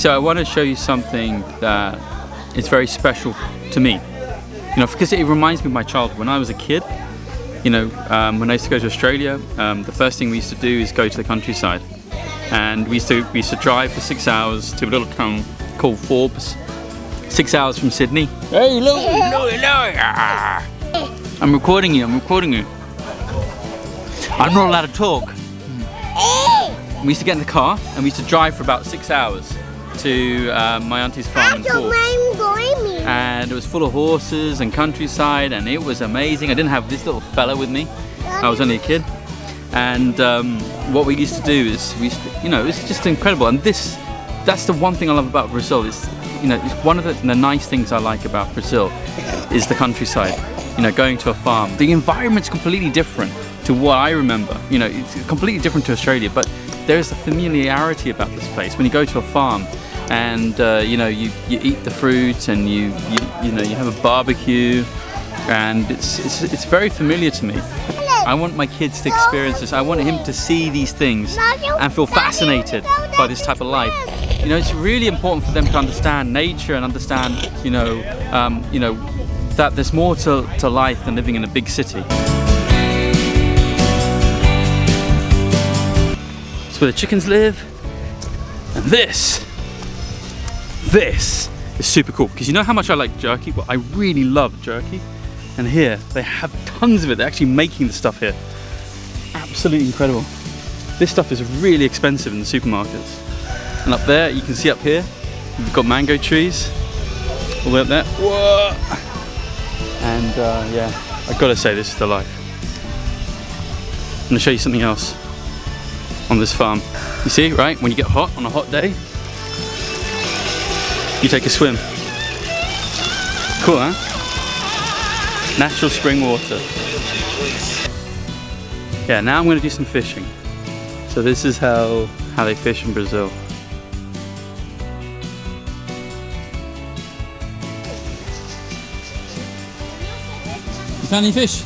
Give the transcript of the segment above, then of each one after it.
So I want to show you something that is very special to me. You know, because it reminds me of my childhood. When I was a kid, you know, when I used to go to Australia, the first thing we used to do is go to the countryside. And we used to drive for 6 hours to a little town called Forbes. 6 hours from Sydney. Hey, hello, hello, hello. I'm recording you, I'm recording you. I'm not allowed to talk. We used to get in the car and we used to drive for about 6 hours to my auntie's farm in Forbes. And it was full of horses and countryside, and it was amazing. I didn't have this little fella with me. I was only a kid. And what we used to do is, you know, it's just incredible. And that's the one thing I love about Brazil. Is, you know, it's one of the nice things I like about Brazil is the countryside. You know, going to a farm. The environment's completely different to what I remember. You know, it's completely different to Australia, but there's a familiarity about this place. When you go to a farm and you know, you eat the fruit and you know, you have a barbecue, and it's very familiar to me. I want my kids to experience this. I want him to see these things and feel fascinated by this type of life. You know, it's really important for them to understand nature and understand, you know, that there's more to life than living in a big city. It's where the chickens live, and this is super cool, because you know how much I like jerky? Well, I really love jerky, and here they have tons of it. They're actually making the stuff here. Absolutely incredible. This stuff is really expensive in the supermarkets. And up there, you can see up here, we've got mango trees all the way up there. Whoa! And yeah, I've got to say, this is the life. I'm going to show you something else on this farm. You see, right, when you get hot on a hot day, you take a swim. Cool, huh? Natural spring water. Yeah, now I'm going to do some fishing. So this is how they fish in Brazil. You found any fish?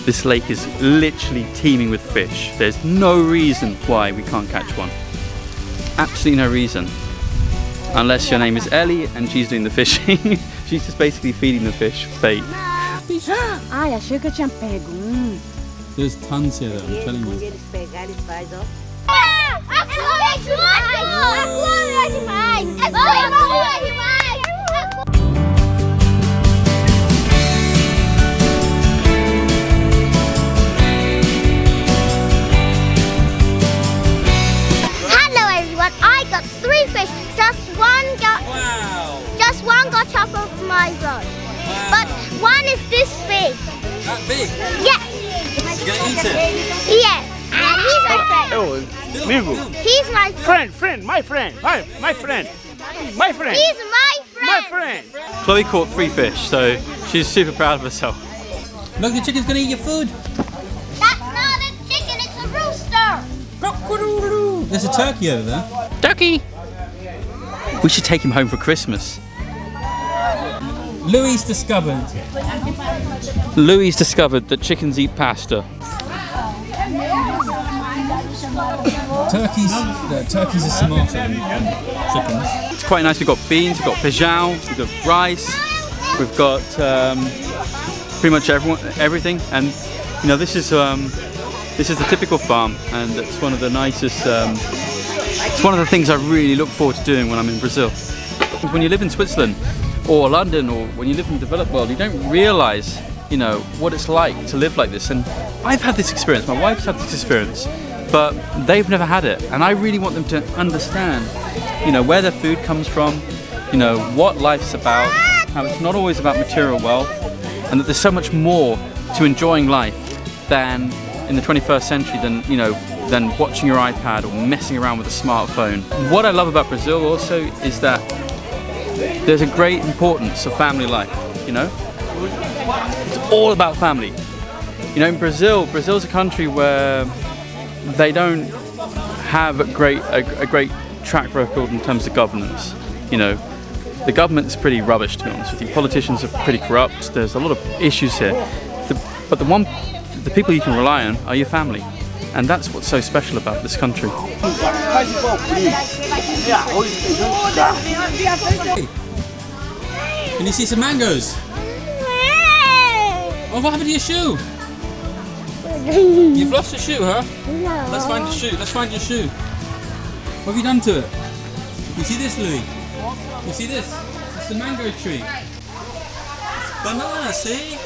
This lake is literally teeming with fish. There's no reason why we can't catch one. Absolutely no reason. Unless your name is Ellie and she's doing the fishing. She's just basically feeding the fish bait. Ai, achei que eu tinha pego. There's tons here though, I'm telling you. Eles pegarem, eles fazem, ó. Hello everyone, I got 3 fish. Just one got off of my rod. Wow. But one is this big. That big? Yeah. You gonna eat it? Yeah. And he's my friend. Oh, amigo. He's my Friend, my friend. My friend. He's my friend. My friend. Chloe caught 3 fish, so she's super proud of herself. Look, the chicken's gonna eat your food. That's not a chicken, it's a rooster. There's a turkey over there. Turkey! We should take him home for Christmas. Louis discovered that chickens eat pasta. Turkeys are smarter than chickens. It's quite nice. We've got beans, we've got feijão, we've got rice, we've got pretty much everything. And you know, this is the typical farm, and it's one of the nicest. It's one of the things I really look forward to doing when I'm in Brazil. When you live in Switzerland or London, or when you live in the developed world, you don't realise, you know, what it's like to live like this. And I've had this experience, my wife's had this experience, but they've never had it. And I really want them to understand, you know, where their food comes from, you know, what life's about, how it's not always about material wealth, and that there's so much more to enjoying life than in the 21st century than watching your iPad or messing around with a smartphone. What I love about Brazil also is that there's a great importance of family life, you know? It's all about family. You know, in Brazil's a country where they don't have a great track record in terms of governance. You know, the government's pretty rubbish, to be honest with you. Politicians are pretty corrupt. There's a lot of issues here. But the people you can rely on are your family. And that's what's so special about this country. Can you see some mangoes? Oh, what happened to your shoe? You've lost your shoe, huh? No. Let's find your shoe. Let's find your shoe. What have you done to it? You see this, Louis? You see this? It's the mango tree. It's banana, see?